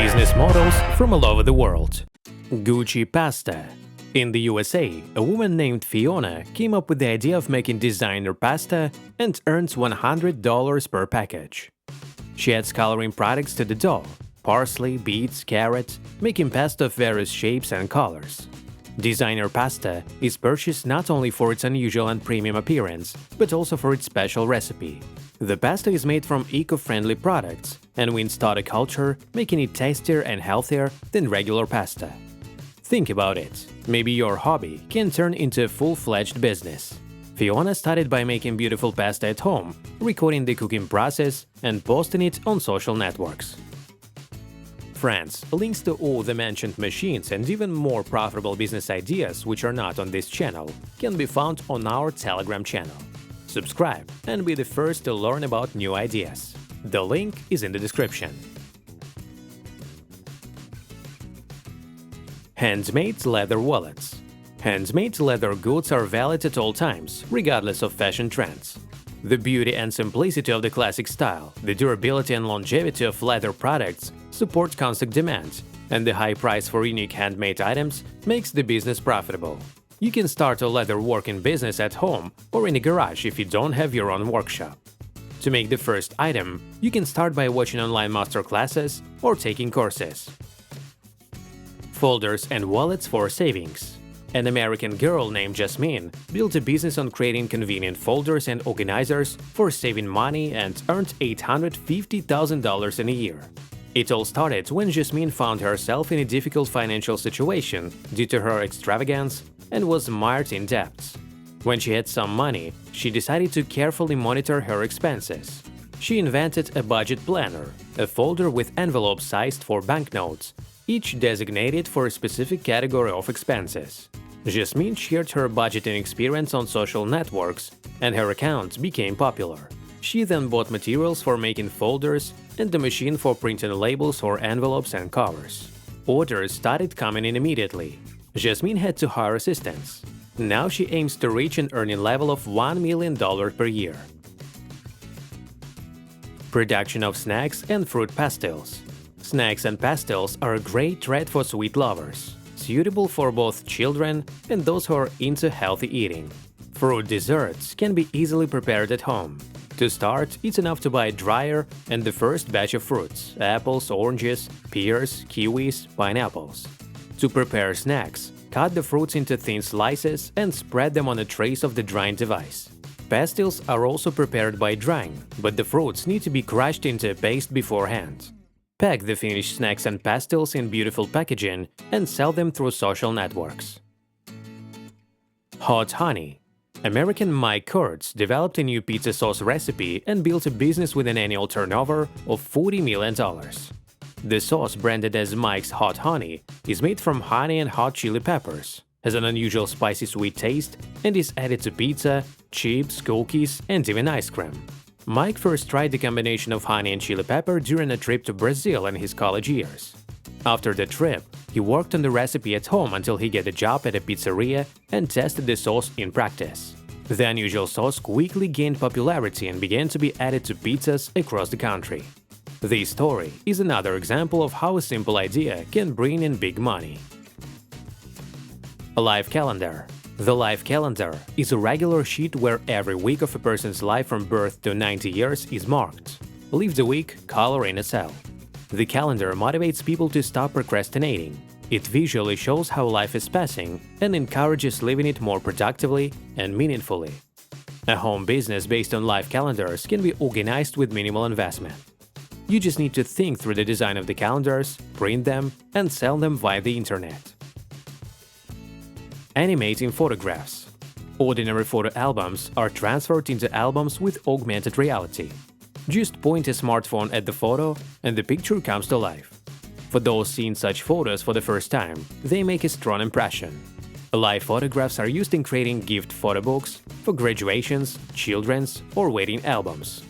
business models from all over the world. Gucci pasta. In the USA, a woman named Fiona came up with the idea of making designer pasta and earns $100 per package. She adds coloring products to the dough: parsley, beets, carrots, making pasta of various shapes and colors. Designer pasta is purchased not only for its unusual and premium appearance, but also for its special recipe. The pasta is made from eco-friendly products and wins starter culture, making it tastier and healthier than regular pasta. Think about it. Maybe your hobby can turn into a full-fledged business. Fiona started by making beautiful pasta at home, recording the cooking process and posting it on social networks. Friends, links to all the mentioned machines and even more profitable business ideas which are not on this channel can be found on our Telegram channel. Subscribe and be the first to learn about new ideas. The link is in the description. Handmade leather wallets. Handmade leather goods are valid at all times, regardless of fashion trends. The beauty and simplicity of the classic style, the durability and longevity of leather products support constant demand, and the high price for unique handmade items makes the business profitable. You can start a leather working business at home or in a garage if you don't have your own workshop. To make the first item, you can start by watching online masterclasses or taking courses. Folders and wallets for savings. An American girl named Jasmine built a business on creating convenient folders and organizers for saving money and earned $850,000 in a year. It all started when Jasmine found herself in a difficult financial situation due to her extravagance and was mired in debts. When she had some money, she decided to carefully monitor her expenses. She invented a budget planner, a folder with envelopes sized for banknotes, each designated for a specific category of expenses. Jasmine shared her budgeting experience on social networks, and her account became popular. She then bought materials for making folders and a machine for printing labels for envelopes and covers. Orders started coming in immediately. Jasmine had to hire assistants. Now she aims to reach an earning level of $1 million per year. Production of snacks and fruit pastilles. Snacks and pastilles are a great treat for sweet lovers, suitable for both children and those who are into healthy eating. Fruit desserts can be easily prepared at home. To start, it's enough to buy a dryer and the first batch of fruits: apples, oranges, pears, kiwis, pineapples. To prepare snacks, cut the fruits into thin slices and spread them on a trace of the drying device. Pastilles are also prepared by drying, but the fruits need to be crushed into a paste beforehand. Pack the finished snacks and pastilles in beautiful packaging and sell them through social networks. Hot honey. American Mike Kurtz developed a new pizza sauce recipe and built a business with an annual turnover of $40 million. The sauce, branded as Mike's Hot Honey, is made from honey and hot chili peppers, has an unusual spicy sweet taste, and is added to pizza, chips, cookies, and even ice cream. Mike first tried the combination of honey and chili pepper during a trip to Brazil in his college years. After the trip, he worked on the recipe at home until he got a job at a pizzeria and tested the sauce in practice. The unusual sauce quickly gained popularity and began to be added to pizzas across the country. This story is another example of how a simple idea can bring in big money. A life calendar. The life calendar is a regular sheet where every week of a person's life from birth to 90 years is marked. Leave the week, color in a cell. The calendar motivates people to stop procrastinating. It visually shows how life is passing and encourages living it more productively and meaningfully. A home business based on life calendars can be organized with minimal investment. You just need to think through the design of the calendars, print them, and sell them via the internet. Animating photographs. Ordinary photo albums are transferred into albums with augmented reality. Just point a smartphone at the photo and the picture comes to life. For those seeing such photos for the first time, they make a strong impression. Live photographs are used in creating gift photo books for graduations, children's, or wedding albums.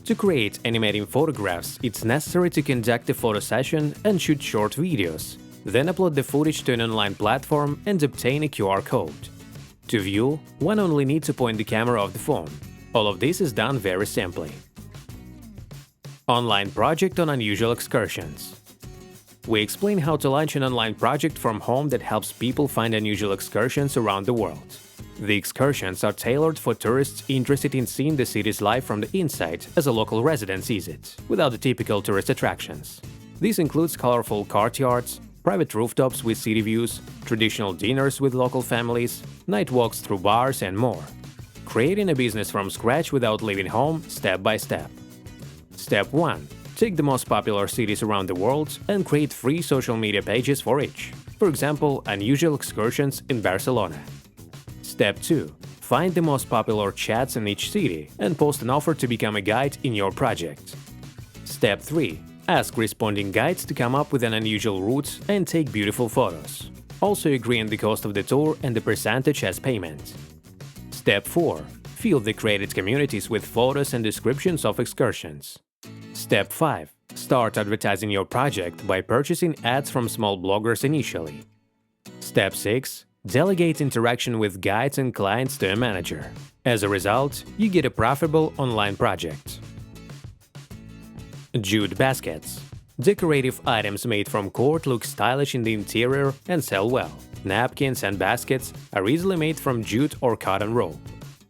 To create animating photographs, it's necessary to conduct a photo session and shoot short videos, then upload the footage to an online platform and obtain a QR code. To view, one only needs to point the camera of the phone. All of this is done very simply. Online project on unusual excursions. we explain how to launch an online project from home that helps people find unusual excursions around the world. The excursions are tailored for tourists interested in seeing the city's life from the inside as a local resident sees it, without the typical tourist attractions. This includes colorful courtyards, private rooftops with city views, traditional dinners with local families, night walks through bars, and more. Creating a business from scratch without leaving home, step by step. Step 1. Take the most popular cities around the world and create free social media pages for each. For example, unusual excursions in Barcelona. Step 2. Find the most popular chats in each city and post an offer to become a guide in your project. Step 3. Ask responding guides to come up with an unusual route and take beautiful photos. Also agree on the cost of the tour and the percentage as payment. Step 4. Fill the created communities with photos and descriptions of excursions. Step 5. Start advertising your project by purchasing ads from small bloggers initially. Step 6. Delegate interaction with guides and clients to a manager. As a result, you get a profitable online project. Jute baskets. Decorative items made from cord look stylish in the interior and sell well. Napkins and baskets are easily made from jute or cotton rope.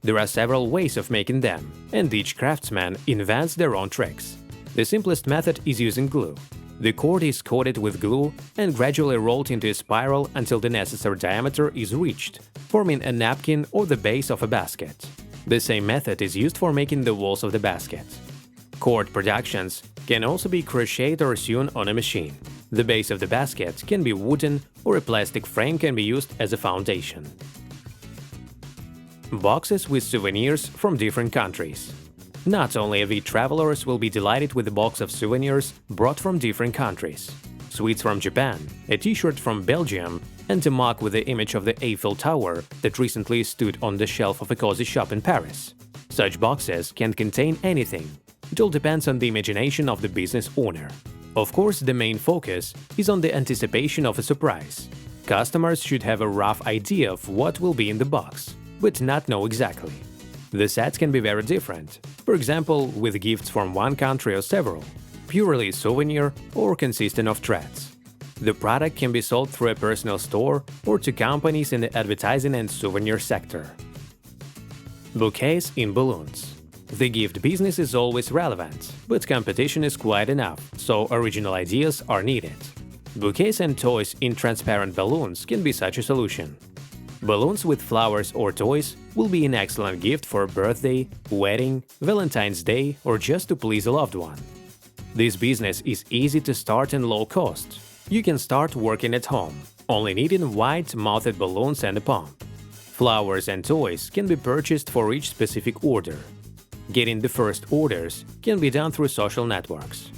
There are several ways of making them, and each craftsman invents their own tricks. The simplest method is using glue. The cord is coated with glue and gradually rolled into a spiral until the necessary diameter is reached, forming a napkin or the base of a basket. The same method is used for making the walls of the basket. Cord productions can also be crocheted or sewn on a machine. The base of the basket can be wooden, or a plastic frame can be used as a foundation. Boxes with souvenirs from different countries. Not only avid travelers will be delighted with a box of souvenirs brought from different countries. Sweets from Japan, a t-shirt from Belgium, and a mug with the image of the Eiffel Tower that recently stood on the shelf of a cozy shop in Paris. Such boxes can contain anything. It all depends on the imagination of the business owner. Of course, the main focus is on the anticipation of a surprise. Customers should have a rough idea of what will be in the box, but not know exactly. The sets can be very different, for example, with gifts from one country or several, purely souvenir or consisting of threads. The product can be sold through a personal store or to companies in the advertising and souvenir sector. Bouquets in balloons. The gift business is always relevant, but competition is quite enough, so original ideas are needed. Bouquets and toys in transparent balloons can be such a solution. Balloons with flowers or toys will be an excellent gift for a birthday, wedding, Valentine's Day, or just to please a loved one. This business is easy to start and low cost. You can start working at home, only needing wide-mouthed balloons and a pump. Flowers and toys can be purchased for each specific order. Getting the first orders can be done through social networks.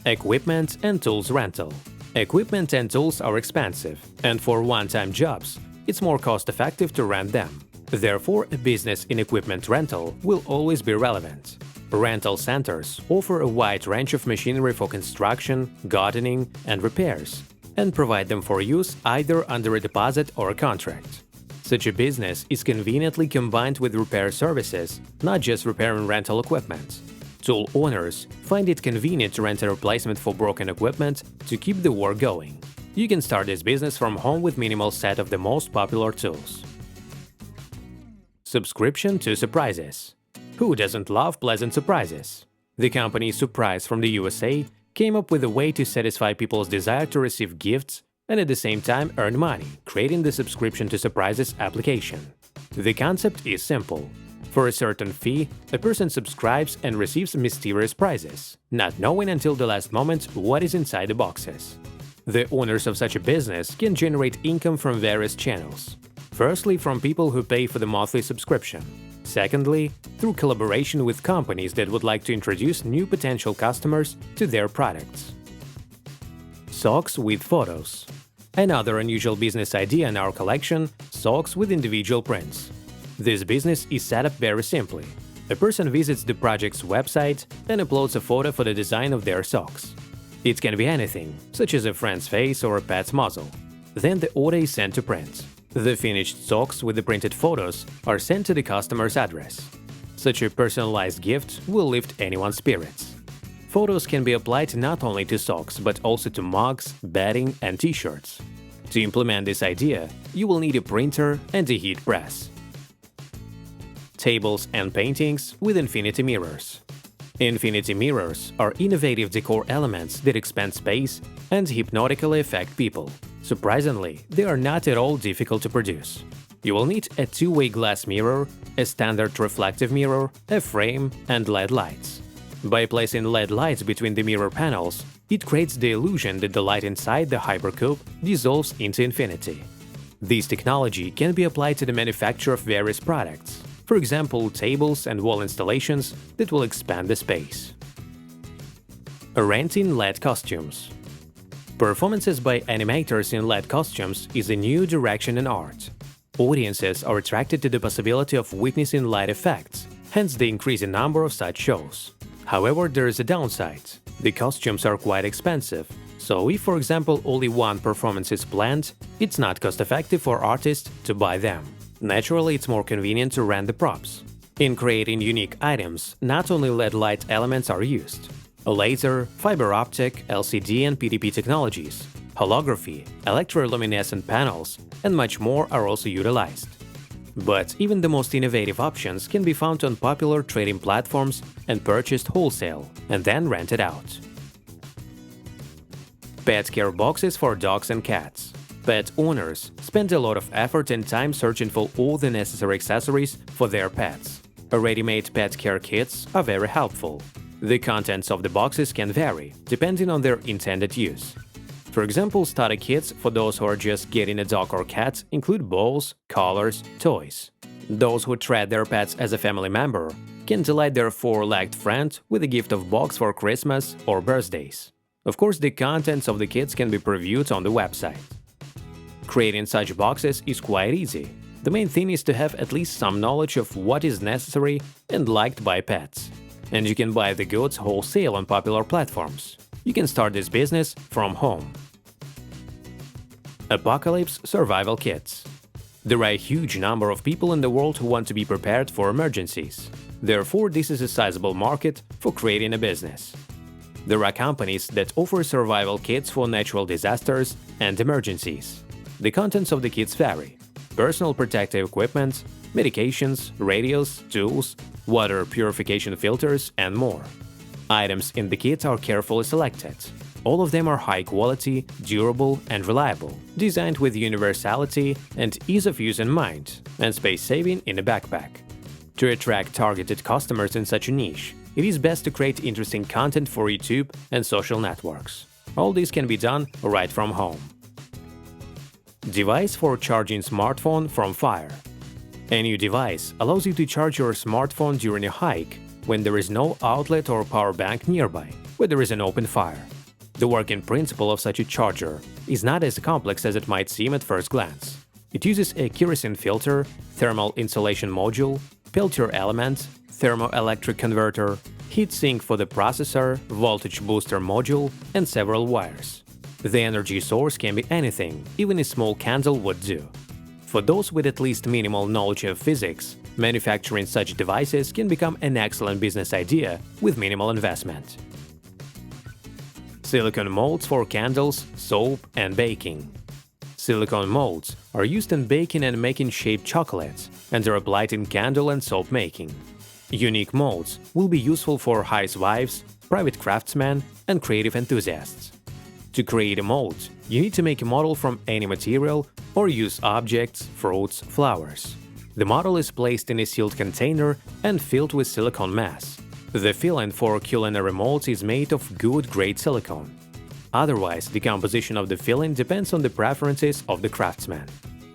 Equipment and tools rental. Equipment and tools are expensive, and for one-time jobs, it's more cost-effective to rent them. Therefore, a business in equipment rental will always be relevant. Rental centers offer a wide range of machinery for construction, gardening, and repairs, and provide them for use either under a deposit or a contract. Such a business is conveniently combined with repair services, not just repairing rental equipment. Tool owners find it convenient to rent a replacement for broken equipment to keep the work going. You can start this business from home with minimal set of the most popular tools. Subscription to surprises. Who doesn't love pleasant surprises? The company Surprise from the USA came up with a way to satisfy people's desire to receive gifts and at the same time earn money, creating the subscription to surprises application. The concept is simple. For a certain fee, a person subscribes and receives mysterious prizes, not knowing until the last moment what is inside the boxes. The owners of such a business can generate income from various channels. Firstly, from people who pay for the monthly subscription. Secondly, through collaboration with companies that would like to introduce new potential customers to their products. Socks with photos. Another unusual business idea in our collection – socks with individual prints. This business is set up very simply. A person visits the project's website and uploads a photo for the design of their socks. It can be anything, such as a friend's face or a pet's muzzle. Then the order is sent to print. The finished socks with the printed photos are sent to the customer's address. Such a personalized gift will lift anyone's spirits. Photos can be applied not only to socks, but also to mugs, bedding, and t-shirts. To implement this idea, you will need a printer and a heat press. Tables and paintings with infinity mirrors. Infinity mirrors are innovative decor elements that expand space and hypnotically affect people. Surprisingly, they are not at all difficult to produce. You will need a two-way glass mirror, a standard reflective mirror, a frame, and LED lights. By placing LED lights between the mirror panels, it creates the illusion that the light inside the hypercube dissolves into infinity. This technology can be applied to the manufacture of various products, for example, tables and wall installations that will expand the space. Renting LED costumes. Performances by animators in LED costumes is a new direction in art. Audiences are attracted to the possibility of witnessing light effects, hence the increasing number of such shows. However, there is a downside. The costumes are quite expensive, so if, for example, only one performance is planned, it's not cost-effective for artists to buy them. Naturally, it's more convenient to rent the props. In creating unique items, not only LED light elements are used. Laser, fiber optic, LCD and PDP technologies, holography, electroluminescent panels, and much more are also utilized. But even the most innovative options can be found on popular trading platforms and purchased wholesale, and then rented out. Pet care boxes for dogs and cats. Pet owners spend a lot of effort and time searching for all the necessary accessories for their pets. Ready-made pet care kits are very helpful. The contents of the boxes can vary, depending on their intended use. For example, starter kits for those who are just getting a dog or cat include bowls, collars, toys. Those who treat their pets as a family member can delight their four-legged friend with a gift of box for Christmas or birthdays. Of course, the contents of the kits can be previewed on the website. Creating such boxes is quite easy. The main thing is to have at least some knowledge of what is necessary and liked by pets. And you can buy the goods wholesale on popular platforms. You can start this business from home. Apocalypse survival kits. There are a huge number of people in the world who want to be prepared for emergencies. Therefore, this is a sizable market for creating a business. There are companies that offer survival kits for natural disasters and emergencies. The contents of the kits vary: personal protective equipment, medications, radios, tools, water purification filters, and more. Items in the kit are carefully selected. All of them are high quality, durable, and reliable, designed with universality and ease of use in mind, and space saving in a backpack. To attract targeted customers in such a niche, it is best to create interesting content for YouTube and social networks. All this can be done right from home. Device for charging smartphone from fire. A new device allows you to charge your smartphone during a hike when there is no outlet or power bank nearby, where there is an open fire. The working principle of such a charger is not as complex as it might seem at first glance. It uses a kerosene filter, thermal insulation module, Peltier element, thermoelectric converter, heatsink for the processor, voltage booster module, and several wires. The energy source can be anything, even a small candle would do. For those with at least minimal knowledge of physics, manufacturing such devices can become an excellent business idea with minimal investment. Silicone molds for candles, soap, and baking. Silicone molds are used in baking and making shaped chocolates, and are applied in candle and soap making. Unique molds will be useful for housewives, private craftsmen, and creative enthusiasts. To create a mold, you need to make a model from any material or use objects, fruits, flowers. The model is placed in a sealed container and filled with silicone mass. The filling for culinary molds is made of good grade silicone. Otherwise, the composition of the filling depends on the preferences of the craftsman.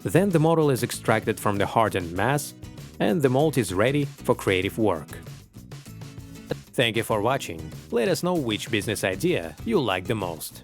Then the model is extracted from the hardened mass, and the mold is ready for creative work. Thank you for watching. Let us know which business idea you like the most.